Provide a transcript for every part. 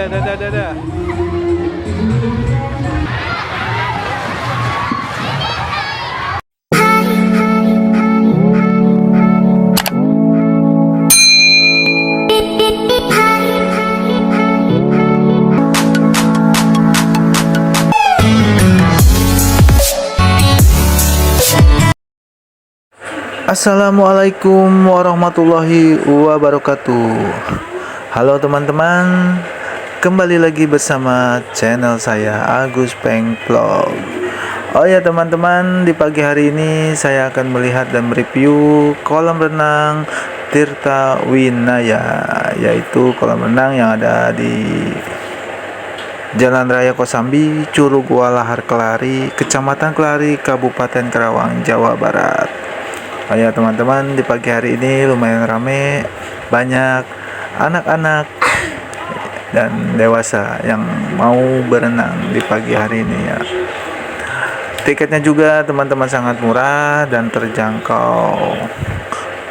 dadah. Assalamualaikum warahmatullahi wabarakatuh. Halo teman-teman, kembali lagi bersama channel saya Agus Peng Vlog. Oh ya teman-teman, di pagi hari ini saya akan melihat dan mereview kolam renang Tirta Winaya, yaitu kolam renang yang ada di Jalan Raya Kosambi, Curug Walahar Kelari, Kecamatan Kelari, Kabupaten Karawang, Jawa Barat. Oh ya teman-teman, di pagi hari ini lumayan rame, banyak anak-anak dan dewasa yang mau berenang di pagi hari ini ya. Tiketnya juga teman-teman sangat murah dan terjangkau,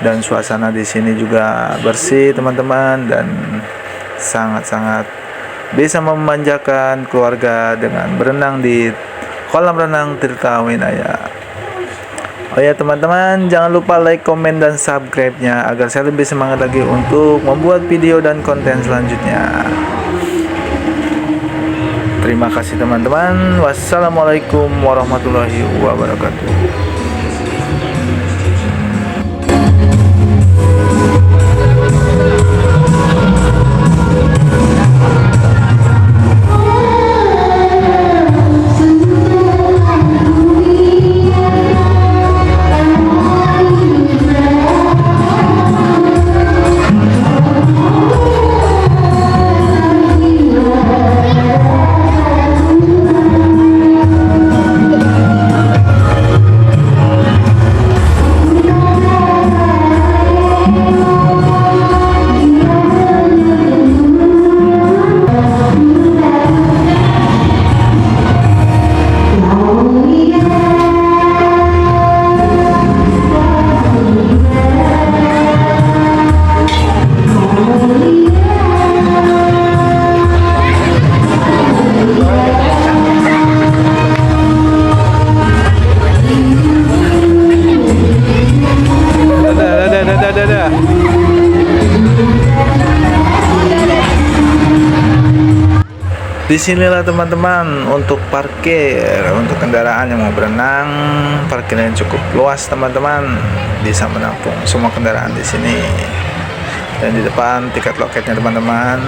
dan suasana di sini juga bersih teman-teman, dan sangat-sangat bisa memanjakan keluarga dengan berenang di kolam renang Tirta Winaya. Oh ya teman-teman, jangan lupa like, komen, dan subscribe-nya agar saya lebih semangat lagi untuk membuat video dan konten selanjutnya. Terima kasih teman-teman. Wassalamualaikum warahmatullahi wabarakatuh. Dadah. Disinilah teman-teman untuk parkir untuk kendaraan yang mau berenang. Parkirnya cukup luas teman-teman, bisa menampung semua kendaraan di sini. Dan di depan tiket loketnya teman-teman.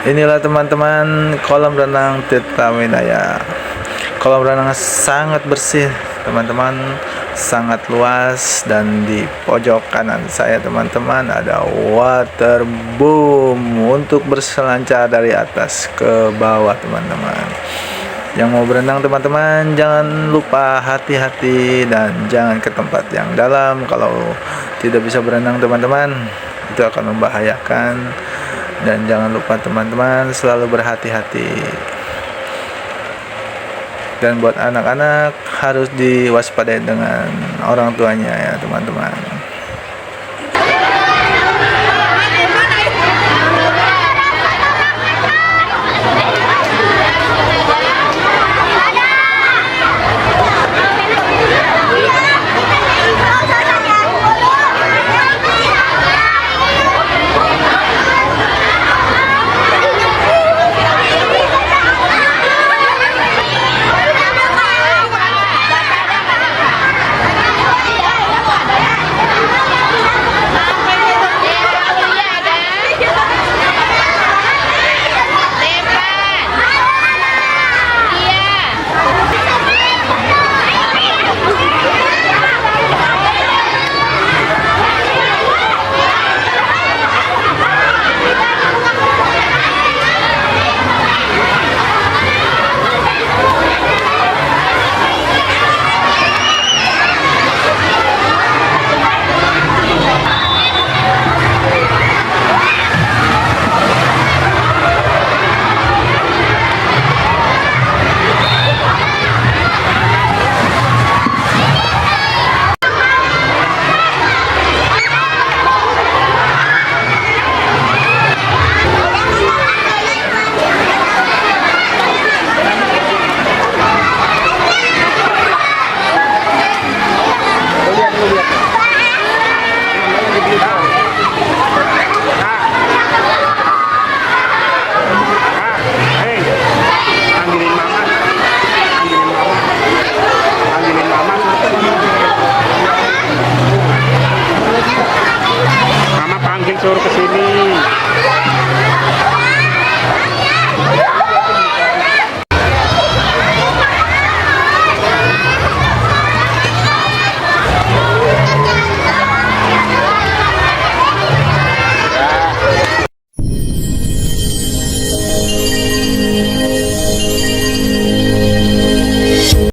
Inilah teman-teman kolam renang Tirta Winaya. Kolam renang sangat bersih teman-teman, sangat luas, dan di pojok kanan saya teman-teman ada waterboom untuk berselancar dari atas ke bawah teman-teman. Yang mau berenang teman-teman jangan lupa hati-hati dan jangan ke tempat yang dalam. Kalau tidak bisa berenang teman-teman, itu akan membahayakan. Dan jangan lupa teman-teman selalu berhati-hati. Dan buat anak-anak harus diwaspadai dengan orang tuanya ya teman-teman.